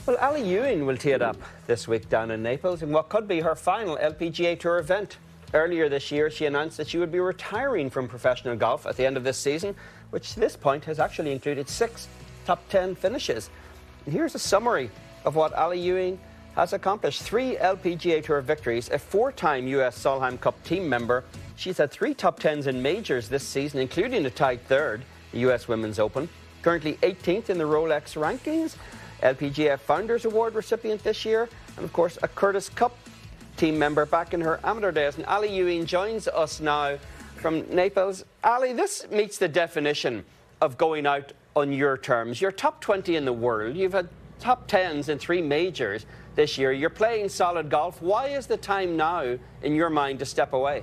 Well, Ally Ewing will tee it up this week down in Naples in what could be her final LPGA Tour event. Earlier this year, she announced that she would be retiring from professional golf at the end of this season, which to this point has actually included 6 top 10 finishes. And here's a summary of what Ally Ewing has accomplished. 3 LPGA Tour victories, a 4-time US Solheim Cup team member. She's had 3 top 10s in majors this season, including a tied 3rd, the US Women's Open. Currently 18th in the Rolex rankings. LPGA Founders Award recipient this year, and of course a Curtis Cup team member back in her amateur days. And Ally Ewing joins us now from Naples. Ally, this meets the definition of going out on your terms. You're top 20 in the world. You've had top 10s in 3 majors this year. You're playing solid golf. Why is the time now, in your mind, to step away?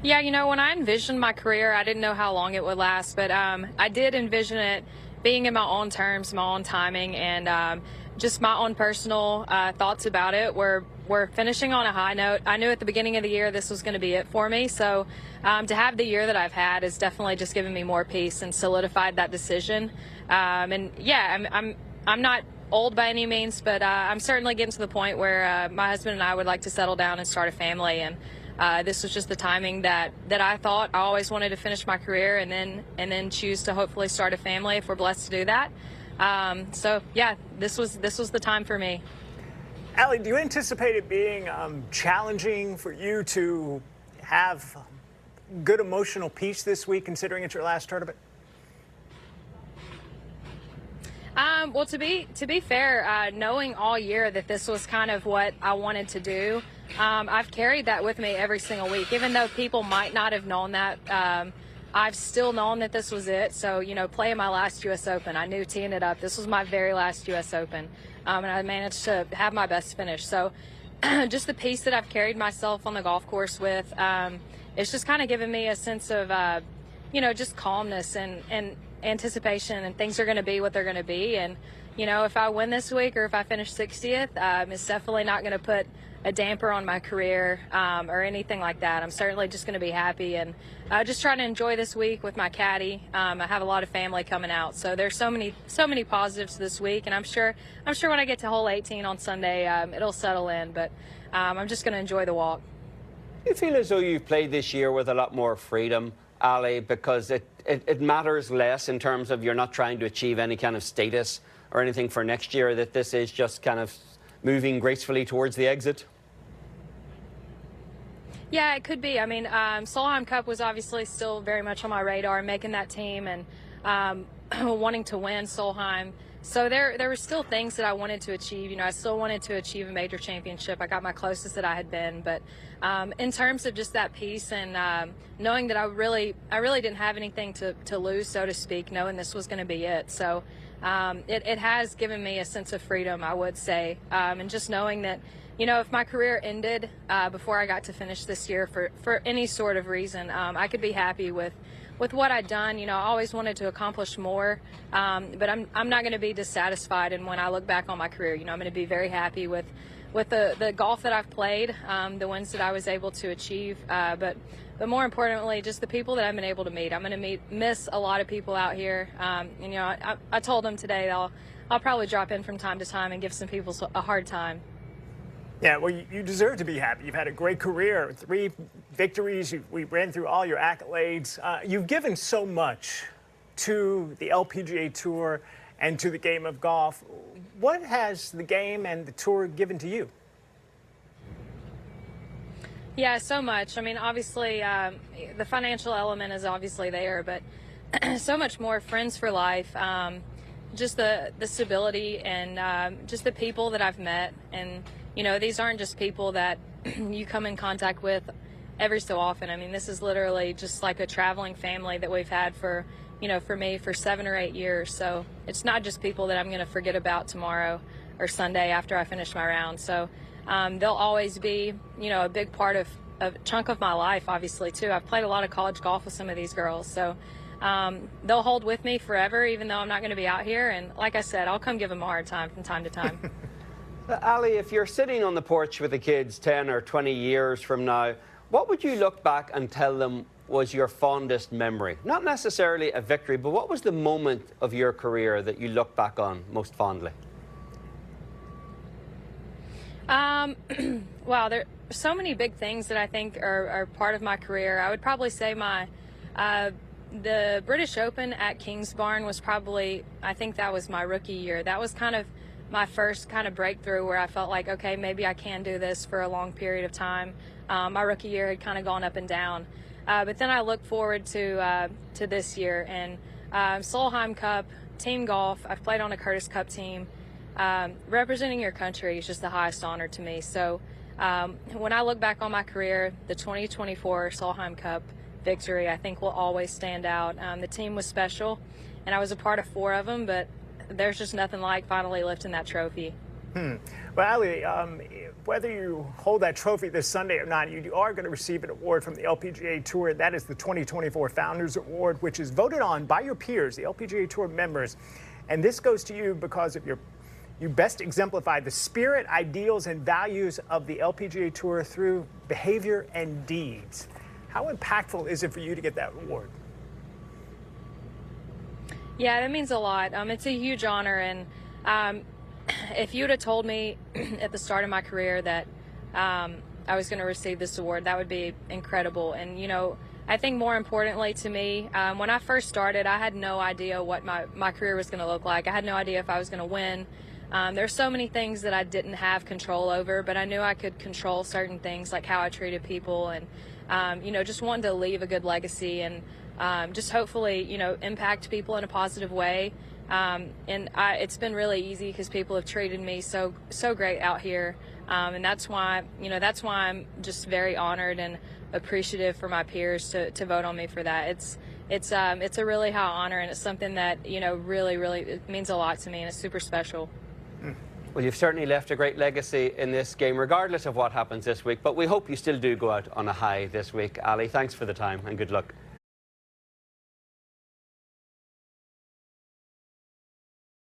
Yeah, you know, when I envisioned my career, I didn't know how long it would last, but I did envision it being in my own terms, my own timing, and just my own personal thoughts about it. We're finishing on a high note. I knew at the beginning of the year this was going to be it for me, so to have the year that I've had has definitely just given me more peace and solidified that decision. And yeah, I'm not old by any means, but I'm certainly getting to the point where my husband and I would like to settle down and start a family, and this was just the timing that I thought. I always wanted to finish my career and then choose to hopefully start a family if we're blessed to do that. So yeah, this was the time for me. Ally, do you anticipate it being challenging for you to have good emotional peace this week, considering it's your last tournament? Well, to be fair, knowing all year that this was kind of what I wanted to do, I've carried that with me every single week. Even though people might not have known that, I've still known that this was it. So, you know, playing my last U.S. Open, I knew teeing it up, this was my very last U.S. Open, and I managed to have my best finish. So just the peace that I've carried myself on the golf course with, it's just kind of given me a sense of, you know, just calmness and anticipation, and things are going to be what they're going to be. And you know, if I win this week or if I finish 60th, it's definitely not going to put a damper on my career or anything like that. I'm certainly just going to be happy and just trying to enjoy this week with my caddy. I have a lot of family coming out, so there's so many positives this week, and I'm sure when I get to hole 18 on Sunday, it'll settle in. But I'm just going to enjoy the walk. Do you feel as though you've played this year with a lot more freedom, Ally, because it matters less in terms of you're not trying to achieve any kind of status or anything for next year, that this is just kind of moving gracefully towards the exit? Yeah, it could be. I mean, Solheim Cup was obviously still very much on my radar, making that team and wanting to win Solheim. So there were still things that I wanted to achieve. You know, I still wanted to achieve a major championship. I got my closest that I had been. But in terms of just that peace and knowing that I really didn't have anything to lose, so to speak, knowing this was going to be it. So it has given me a sense of freedom, I would say, and just knowing that, you know, if my career ended before I got to finish this year for any sort of reason, I could be happy with what I'd done. You know, I always wanted to accomplish more, but I'm not going to be dissatisfied. And when I look back on my career, you know, I'm going to be very happy with the golf that I've played, the wins that I was able to achieve, but more importantly, just the people that I've been able to meet. I'm going to miss a lot of people out here. And, you know, I told them today I'll probably drop in from time to time and give some people a hard time. Yeah, well, you deserve to be happy. You've had a great career, 3 victories. We ran through all your accolades. You've given so much to the LPGA Tour and to the game of golf. What has the game and the tour given to you? Yeah, so much. I mean, obviously, the financial element is obviously there, but so much more. Friends for life, just the stability, and just the people that I've met. And you know, these aren't just people that you come in contact with every so often. I mean, this is literally just like a traveling family that we've had for, you know, for me for 7 or 8 years. So it's not just people that I'm going to forget about tomorrow or Sunday after I finish my round. So they'll always be, you know, a big part of a chunk of my life, obviously, too. I've played a lot of college golf with some of these girls. So they'll hold with me forever, even though I'm not going to be out here. And like I said, I'll come give them a hard time from time to time. Ally, if you're sitting on the porch with the kids 10 or 20 years from now, what would you look back and tell them was your fondest memory? Not necessarily a victory, but what was the moment of your career that you look back on most fondly? Wow, there are so many big things that I think are part of my career. I would probably say the British Open at Kingsbarn was probably, I think that was my rookie year. That was kind of my first kind of breakthrough where I felt like, okay, maybe I can do this for a long period of time. My rookie year had kind of gone up and down. But then I look forward to this year, and Solheim Cup, team golf. I've played on a Curtis Cup team. Representing your country is just the highest honor to me. So when I look back on my career, the 2024 Solheim Cup victory, I think, will always stand out. The team was special, and I was a part of 4 of them, but there's just nothing like finally lifting that trophy. Well, Ally, whether you hold that trophy this Sunday or not, you are going to receive an award from the LPGA Tour. That is the 2024 Founders Award, which is voted on by your peers, the LPGA Tour members. And this goes to you because of you best exemplified the spirit, ideals, and values of the LPGA Tour through behavior and deeds. How impactful is it for you to get that award? Yeah, that means a lot. It's a huge honor, and if you would have told me at the start of my career that I was going to receive this award, that would be incredible. And, you know, I think more importantly to me, when I first started, I had no idea what my career was going to look like. I had no idea if I was going to win. There's so many things that I didn't have control over, but I knew I could control certain things, like how I treated people, and, you know, just wanted to leave a good legacy and just hopefully, you know, impact people in a positive way. It's been really easy because people have treated me so great out here, and that's why I'm just very honored and appreciative for my peers to vote on me for that. It's a really high honor, and it's something that, you know, really it means a lot to me, and it's super special. Well, you've certainly left a great legacy in this game, regardless of what happens this week, but we hope you still do go out on a high this week. Ally, thanks for the time and good luck.